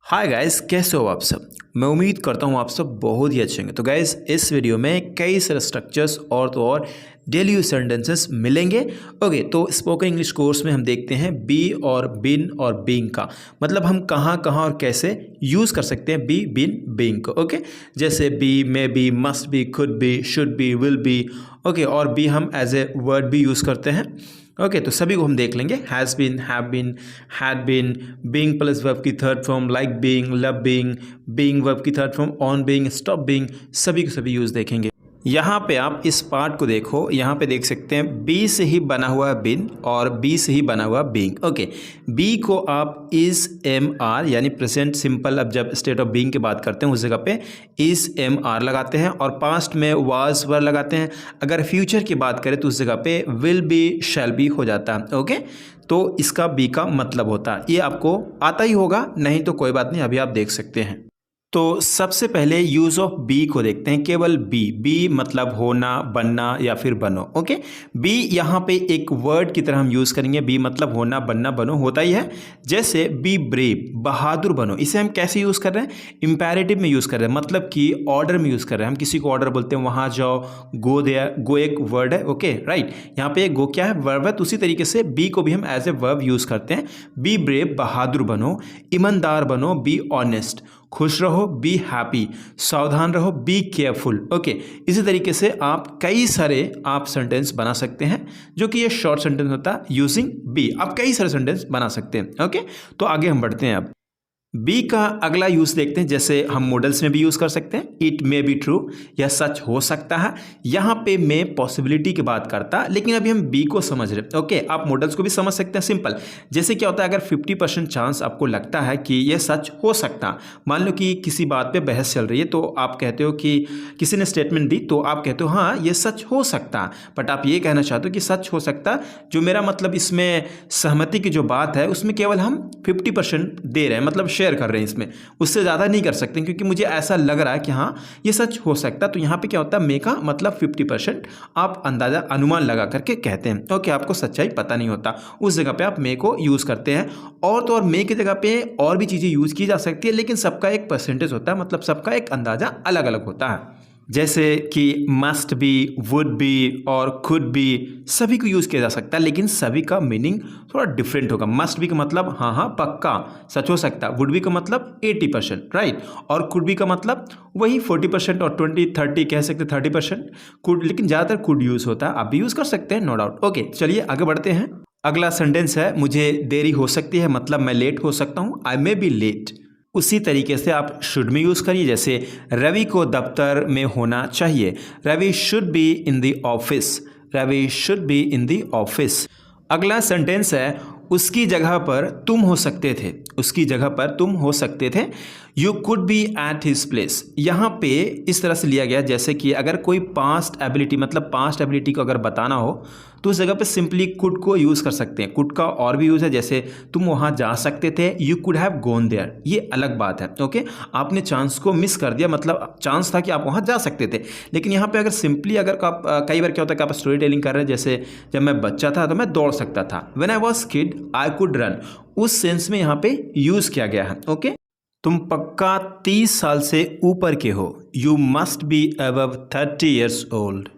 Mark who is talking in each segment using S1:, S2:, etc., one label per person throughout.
S1: Hi guys, कैसे हो आप सब। मैं उम्मीद करता हूँ आप सब बहुत ही अच्छे होंगे। तो गाइस, इस वीडियो में कई सारे स्ट्रक्चर्स और तो और डेली यूज सेंटेंसेस मिलेंगे। ओके, तो स्पोकन इंग्लिश कोर्स में हम देखते हैं बी और बिन और बीइंग का मतलब हम कहाँ कहाँ और कैसे यूज़ कर सकते हैं बी बिन बीइंग को। ओके, जैसे be, may be, must be, could be, should be, will be. Okay, और बी हम एज ए वर्ड भी यूज़ करते हैं। ओके, तो सभी को हम देख लेंगे। Has been, have been, had been, being plus verb की third form, like being, love being, being verb की third form, on being, stop being, सभी के सभी यूज़ देखेंगे। यहाँ पे आप इस पार्ट को देखो, यहाँ पे देख सकते हैं बी से ही बना हुआ बिन और बी से ही बना हुआ बीइंग। ओके, बी को आप इज एम आर यानी प्रेजेंट सिंपल, अब जब स्टेट ऑफ बीइंग की बात करते हैं उस जगह पे इज एम आर लगाते हैं और पास्ट में वाज वर लगाते हैं। अगर फ्यूचर की बात करें तो उस जगह पे विल बी, शैल बी हो जाता है। ओके, तो इसका बी का मतलब होता है, ये आपको आता ही होगा, नहीं तो कोई बात नहीं, अभी आप देख सकते हैं। तो सबसे पहले यूज ऑफ बी को देखते हैं, केवल बी। बी मतलब होना, बनना या फिर बनो। ओके, बी यहाँ पे एक वर्ड की तरह हम यूज करेंगे। बी मतलब होना, बनना, बनो होता ही है। जैसे बी ब्रेव, बहादुर बनो, इसे हम कैसे यूज कर रहे हैं? इंपैरेटिव में यूज कर रहे हैं, मतलब कि ऑर्डर में यूज कर रहे हैं। हम किसी को ऑर्डर बोलते हैं, वहां जाओ, गो देयर। गो एक वर्ड है। ओके, राइट, यहाँ पे गो क्या है? वर्ब है। तो उसी तरीके से बी को भी हम एज ए वर्ब यूज करते हैं। बी ब्रेव, बहादुर बनो, ईमानदार बनो, बी ऑनेस्ट, खुश रहो, बी हैप्पी, सावधान रहो, बी केयरफुल। ओके, इसी तरीके से आप कई सारे आप सेंटेंस बना सकते हैं, जो कि ये शॉर्ट सेंटेंस होता है यूजिंग बी। आप कई सारे सेंटेंस बना सकते हैं। ओके, तो आगे हम बढ़ते हैं। अब बी का अगला यूज देखते हैं। जैसे हम मॉडल्स में भी यूज कर सकते हैं, इट मे बी ट्रू, यह सच हो सकता है। यहाँ पे मैं पॉसिबिलिटी की बात करता, लेकिन अभी हम बी को समझ रहे हैं। ओके, आप मॉडल्स को भी समझ सकते हैं। सिंपल, जैसे क्या होता है, अगर 50% चांस आपको लगता है कि यह सच हो सकता, मान लो कि किसी बात पे बहस चल रही है, तो आप कहते हो कि किसी ने स्टेटमेंट दी, तो आप कहते हो हाँ ये सच हो सकता, बट आप ये कहना चाहते हो कि सच हो सकता, जो मेरा मतलब इसमें सहमति की जो बात है उसमें केवल हम 50% दे रहे हैं, मतलब शेयर कर रहे हैं इसमें, उससे ज़्यादा नहीं कर सकते, क्योंकि मुझे ऐसा लग रहा है कि हाँ ये सच हो सकता। तो यहाँ पे क्या होता है, मे का मतलब 50% आप अंदाजा, अनुमान लगा करके कहते हैं। ओके, आपको सच्चाई पता नहीं होता, उस जगह पे आप मे को यूज़ करते हैं। और तो और मे की जगह पे और भी चीज़ें यूज़ की जा सकती है, लेकिन सबका एक परसेंटेज होता है, मतलब सबका एक अंदाजा अलग अलग होता है। जैसे कि मस्ट बी, वुड बी और कुड बी, सभी को यूज़ किया जा सकता है, लेकिन सभी का मीनिंग थोड़ा डिफरेंट होगा। मस्ट बी का मतलब हाँ हाँ पक्का सच हो सकता है, वुड बी का मतलब 80%, राइट, और कुड बी का मतलब वही 40% और 20-30 कह सकते 30% कुड, लेकिन ज़्यादातर कुड यूज़ होता है। आप भी यूज़ कर सकते हैं, नो डाउट। ओके, चलिए आगे बढ़ते हैं। अगला सेंटेंस है, मुझे देरी हो सकती है, मतलब मैं लेट हो सकता हूँ, आई मे बी लेट। उसी तरीके से आप शुड में यूज़ करिए। जैसे रवि को दफ्तर में होना चाहिए, Ravi should be in the office, Ravi should be in the office. अगला सेंटेंस है, उसकी जगह पर तुम हो सकते थे, उसकी जगह पर तुम हो सकते थे, you could be at his place. यहाँ पे इस तरह से लिया गया, जैसे कि अगर कोई पास्ट एबिलिटी, मतलब पास्ट एबिलिटी को अगर बताना हो तो उस जगह पे सिंपली कुड को यूज़ कर सकते हैं। कुड का और भी यूज़ है, जैसे तुम वहाँ जा सकते थे, you could have gone there, ये अलग बात है। ओके, आपने चांस को मिस कर दिया, मतलब चांस था कि आप वहाँ जा सकते थे, लेकिन यहाँ पे अगर सिंपली अगर आप कई बार क्या होता है कि आप स्टोरी टेलिंग कर रहे हैं, जैसे जब मैं बच्चा था तो मैं दौड़ सकता था, when I was kid I could run, उस सेंस में यहाँ पे यूज़ किया गया है। ओके, तुम पक्का 30 साल से ऊपर के हो, you must be above 30 years old.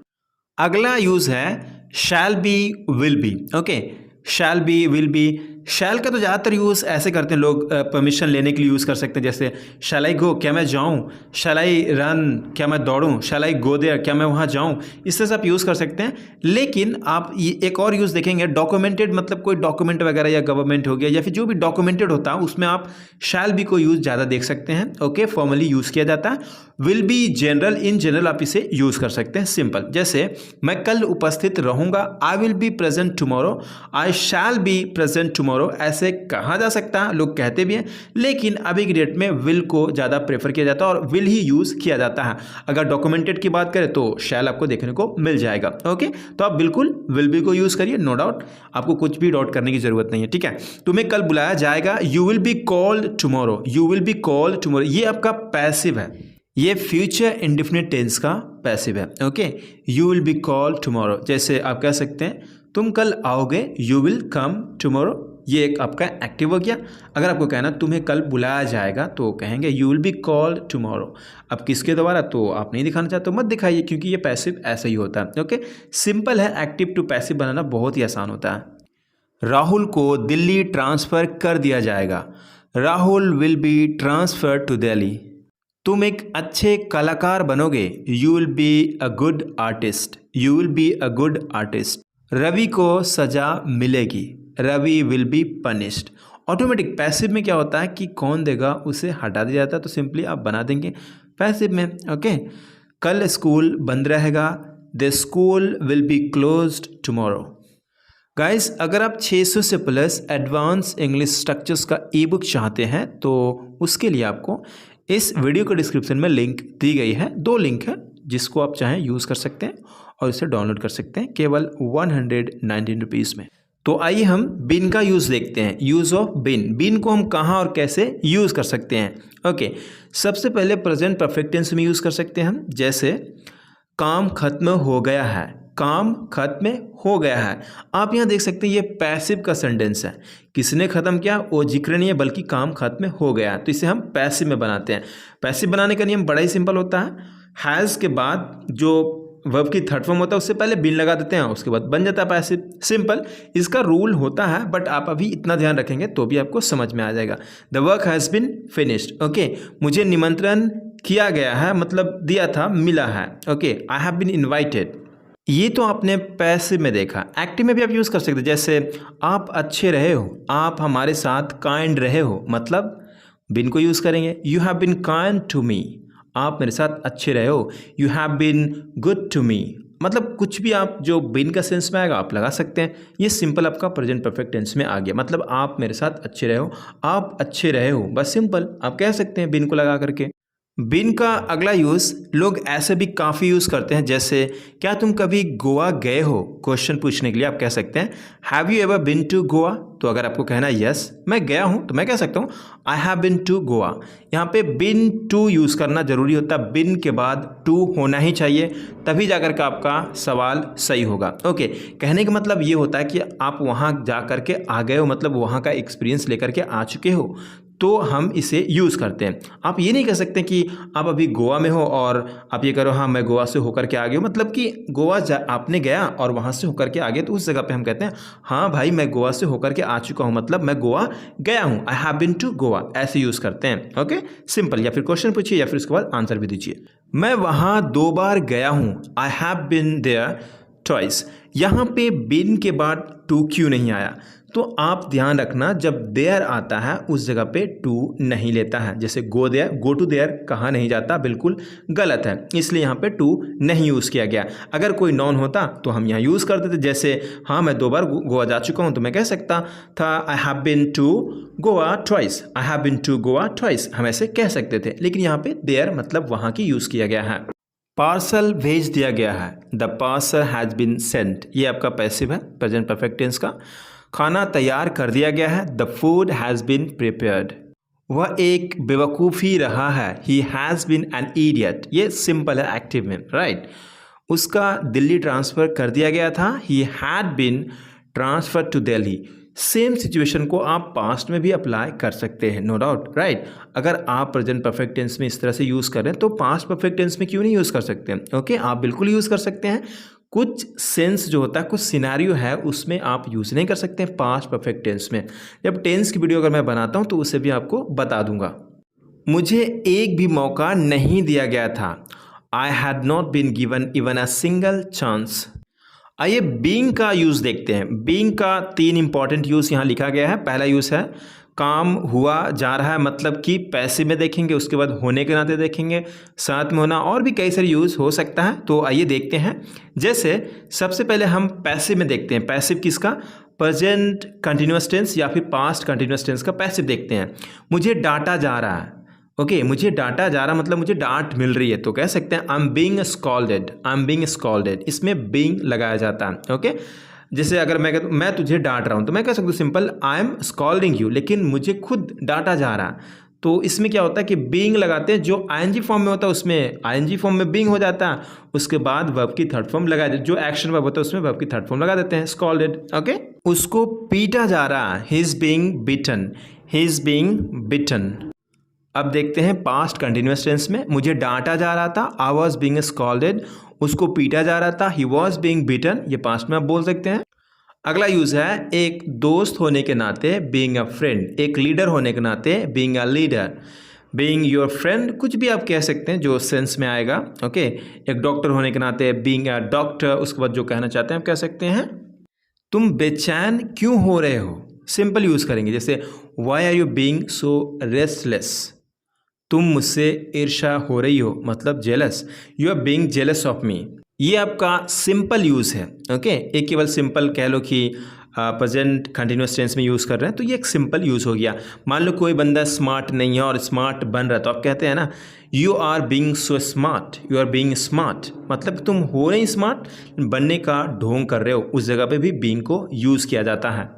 S1: अगला यूज है shall be, will be. Okay, shall be, will be. Shall का तो ज़्यादातर यूज़ ऐसे करते हैं लोग, परमिशन लेने के लिए यूज़ कर सकते हैं, जैसे शैल आई गो, क्या मैं जाऊँ, शैल आई रन, क्या मैं दौड़ूँ, शैल आई गो देयर, क्या मैं वहाँ जाऊँ, इस तरह से आप यूज़ कर सकते हैं। लेकिन आप ये एक और यूज़ देखेंगे, डॉक्यूमेंटेड, मतलब कोई डॉक्यूमेंट वगैरह या गवर्नमेंट हो गया या फिर जो भी डॉक्यूमेंटेड होता है उसमें आप शैल बी को यूज़ ज़्यादा देख सकते हैं। ओके, फॉर्मली यूज़ किया जाता है। Will be general, in general आप इसे यूज़ कर सकते हैं। सिंपल, जैसे मैं कल उपस्थित रहूँगा, I will be present tomorrow, I shall be present tomorrow, ऐसे कहा जा सकता है, लोग कहते भी हैं, लेकिन अभी की डेट में विल को ज़्यादा प्रेफर किया जाता है और विल ही यूज़ किया जाता है। अगर डॉक्यूमेंटेड की बात करें तो शैल आपको देखने को मिल जाएगा। ओके, तो आप बिल्कुल विल बी को यूज़ करिए, नो डाउट, आपको कुछ भी डाउट करने की जरूरत नहीं है। ठीक है, तुम्हें कल बुलाया जाएगा, you will be called tomorrow, you will be called tomorrow, ये आपका पैसिव है, ये फ्यूचर इंडेफिनिट टेंस का पैसिव है। Okay, you will be called tomorrow, जैसे आप कह सकते हैं तुम कल आओगे, यू विल कम टुमारो, ये एक आपका एक्टिव हो गया। अगर आपको कहना तुम्हें कल बुलाया जाएगा तो कहेंगे you will be called tomorrow. अब किसके द्वारा, तो आप नहीं दिखाना चाहते तो मत दिखाइए, क्योंकि ये पैसिव ऐसा ही होता है। ओके, सिंपल है, एक्टिव टू पैसिव बनाना बहुत ही आसान होता है। राहुल को दिल्ली ट्रांसफ़र कर दिया जाएगा। Rahul will be transfer to Delhi. तुम एक अच्छे कलाकार बनोगे। You will be a good artist. You will be a good artist. Ravi को सजा मिलेगी। Ravi will be punished. Automatic passive में क्या होता है कि कौन देगा उसे हटा दिया जाता है, तो सिंपली आप बना देंगे पैसिव में। ओके, कल स्कूल बंद रहेगा। The school will be closed tomorrow. Guys, अगर आप 600 से प्लस एडवांस इंग्लिश स्ट्रक्चर्स का ई बुक चाहते हैं तो उसके लिए आपको इस वीडियो के डिस्क्रिप्शन में लिंक दी गई है। 2 लिंक है जिसको आप चाहें यूज़ कर सकते हैं और इसे डाउनलोड कर सकते हैं केवल 119 रुपीज़ में। तो आइए हम बिन का यूज़ देखते हैं। यूज़ ऑफ बिन। बिन को हम कहाँ और कैसे यूज़ कर सकते हैं। ओके, सबसे पहले प्रेजेंट परफेक्ट टेंस में यूज़ कर सकते हैं हम। जैसे काम खत्म हो गया है। काम खत्म हो गया है। आप यहाँ देख सकते हैं ये पैसिव का सेंटेंस है। किसने खत्म किया वो जिक्र नहीं है, बल्कि काम खत्म हो गया है, तो इसे हम पैसिव में बनाते हैं। पैसिव बनाने का नियम बड़ा ही सिंपल होता है। हैज़ के बाद जो वर्ब की थर्ड फॉर्म होता है उससे पहले बिन लगा देते हैं, उसके बाद बन जाता है पैसिव। सिंपल इसका रूल होता है, बट आप अभी इतना ध्यान रखेंगे तो भी आपको समझ में आ जाएगा। The work has been finished. Okay, मुझे निमंत्रण किया गया है, मतलब दिया था, मिला है। Okay, I have bin invited. ये तो आपने पैसिव में देखा। एक्टिव में भी आप यूज़ कर सकते हैं। जैसे आप अच्छे रहे हो। आप हमारे साथ काइंड रहे हो, मतलब बिन को यूज़ करेंगे। You have been kind to me. आप मेरे साथ अच्छे रहे हो। You have been good to me, मतलब कुछ भी आप जो बिन का सेंस में आएगा आप लगा सकते हैं। ये सिंपल आपका प्रेजेंट परफेक्ट टेंस में आ गया, मतलब आप मेरे साथ अच्छे रहे हो, आप अच्छे रहे हो, बस सिंपल आप कह सकते हैं बिन को लगा करके। बिन का अगला यूज़ लोग ऐसे भी काफ़ी यूज़ करते हैं। जैसे क्या तुम कभी गोवा गए हो, क्वेश्चन पूछने के लिए आप कह सकते हैं have you ever been to Goa. तो अगर आपको कहना है यस मैं गया हूँ, तो मैं कह सकता हूँ I have been to Goa. यहाँ पे बिन टू यूज़ करना ज़रूरी होता है। बिन के बाद टू होना ही चाहिए, तभी जाकर के आपका सवाल सही होगा। ओके, कहने का मतलब ये होता है कि आप वहाँ जा कर के आ गए हो, मतलब वहाँ का एक्सपीरियंस लेकर के आ चुके हो, तो हम इसे यूज़ करते हैं। आप ये नहीं कह सकते कि आप अभी गोवा में हो और आप ये करो हाँ मैं गोवा से होकर के आ गया हूँ, मतलब कि गोवा आपने गया और वहाँ से होकर के आ गए, तो उस जगह पे हम कहते हैं हाँ भाई मैं गोवा से होकर के आ चुका हूँ, मतलब मैं गोवा गया हूँ, I have been to Goa, ऐसे यूज़ करते हैं। Okay, simple. या फिर क्वेश्चन पूछिए या फिर उसके बाद आंसर भी दीजिए। मैं वहाँ 2 बार गया हूँ। I have been there twice. यहाँ पे बिन के बाद टू क्यों नहीं आया, तो आप ध्यान रखना जब देयर आता है उस जगह पे टू नहीं लेता है। जैसे go there, go to there कहा नहीं जाता, बिल्कुल गलत है, इसलिए यहाँ पे टू नहीं यूज़ किया गया। अगर कोई नॉन होता तो हम यहाँ यूज़ कर देते। जैसे हाँ मैं 2 बार गोवा जा चुका हूँ, तो मैं कह सकता था I have been to Goa twice. I have been to Goa twice, हम ऐसे कह सकते थे, लेकिन यहाँ पे देयर मतलब वहाँ की यूज़ किया गया है। पार्सल भेज दिया गया है। The parcel has been Saint. ये आपका पैसिव है प्रेजेंट परफेक्ट टेंस का। खाना तैयार कर दिया गया है। The food has been prepared. वह एक बेवकूफ़ी रहा है। He has been an idiot. ये सिंपल है एक्टिव में, राइट। उसका दिल्ली ट्रांसफ़र कर दिया गया था। He had been transfer to Delhi. Same situation को आप पास्ट में भी अप्लाई कर सकते हैं, नो डाउट, राइट। अगर आप प्रेजेंट परफेक्ट टेंस में इस तरह से यूज़ करें तो पास्ट परफेक्ट टेंस में क्यों नहीं यूज़ कर सकते हैं। ओके, आप बिल्कुल यूज़ कर सकते हैं। कुछ सेंस जो होता है, कुछ सिनारियो है, उसमें आप यूज़ नहीं कर सकते हैं पास्ट परफेक्ट टेंस में। जब टेंस की वीडियो अगर मैं बनाता हूँ तो उसे भी आपको बता दूंगा। मुझे एक भी मौका नहीं दिया गया था। I had not been given even a single chance. आइए बीइंग का यूज़ देखते हैं। बीइंग का 3 इंपॉर्टेंट यूज़ यहाँ लिखा गया है। पहला यूज़ है काम हुआ जा रहा है, मतलब कि पैसिव में देखेंगे, उसके बाद होने के नाते देखेंगे, साथ में होना, और भी कई सारे यूज़ हो सकता है। तो आइए देखते हैं। जैसे सबसे पहले हम पैसिव में देखते हैं। पैसिव किसका, प्रेजेंट कंटिन्यूअस टेंस या फिर पास्ट कंटिन्यूअस टेंस का पैसिव देखते हैं। मुझे डांटा जा रहा है। ओके, मुझे डांटा जा रहा मतलब मुझे डांट मिल रही है, तो कह सकते हैं I am being scolded. I am being scolded, इसमें बीइंग लगाया जाता है। ओके, जैसे अगर मैं तुझे डांट रहा हूँ तो मैं कह सकता हूँ simple I am scolding you, लेकिन मुझे खुद डांटा जा रहा है तो इसमें क्या होता है कि बीइंग लगाते हैं, जो आईएनजी फॉर्म में होता है उसमें आईएनजी फॉर्म में बीइंग हो जाता है, उसके बाद वर्ब की थर्ड फॉर्म लगा देते, जो एक्शन वर्ब होता है उसमें वर्ब की थर्ड फॉर्म लगा देते हैं, स्कॉल्डेड। ओके, उसको पीटा जा रहा है, he is being beaten, he is being beaten. अब देखते हैं पास्ट कंटिन्यूअस टेंस में, मुझे डांटा जा रहा था, आई वॉज बीइंग स्कॉल्डेड, उसको पीटा जा रहा था, ही वॉज बीइंग बिटन, ये पास्ट में आप बोल सकते हैं। अगला यूज है एक दोस्त होने के नाते बीइंग अ फ्रेंड, एक लीडर होने के नाते being a leader, being your friend, कुछ भी आप कह सकते हैं जो सेंस में आएगा। ओके, एक डॉक्टर होने के नाते बीइंग अ डॉक्टर, उसके बाद जो कहना चाहते हैं आप कह सकते हैं तुम बेचैन क्यों हो रहे हो, सिंपल यूज करेंगे, जैसे why are you being so restless, तुम मुझसे ईर्ष्या हो रही हो, मतलब jealous, you are being jealous of me, ये आपका सिंपल यूज़ है। ओके, एक केवल सिंपल कह लो कि प्रेजेंट कंटिन्यूअस टेंस में यूज़ कर रहे हैं, तो ये एक सिंपल यूज़ हो गया। मान लो कोई बंदा स्मार्ट नहीं है और स्मार्ट बन रहा है, तो आप कहते हैं ना you are being so smart, you are being smart, मतलब तुम हो रहे स्मार्ट, बनने का ढोंग कर रहे हो, उस जगह पे भी बीइंग को यूज़ किया जाता है।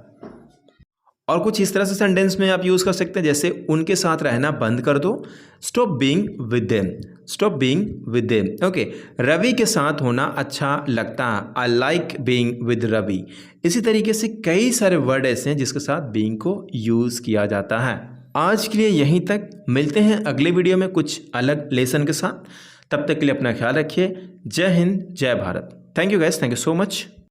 S1: और कुछ इस तरह से सेंटेंस में आप यूज़ कर सकते हैं, जैसे उनके साथ रहना बंद कर दो, stop being with them, stop being with them. Okay, Ravi के साथ होना अच्छा लगता है, I like being with Ravi. इसी तरीके से कई सारे वर्ड ऐसे हैं जिसके साथ बीइंग को यूज़ किया जाता है। आज के लिए यहीं तक, मिलते हैं अगले वीडियो में कुछ अलग लेसन के साथ। तब तक के लिए अपना ख्याल रखिए। जय हिंद, जय Bharat. Thank you guys, thank you so much.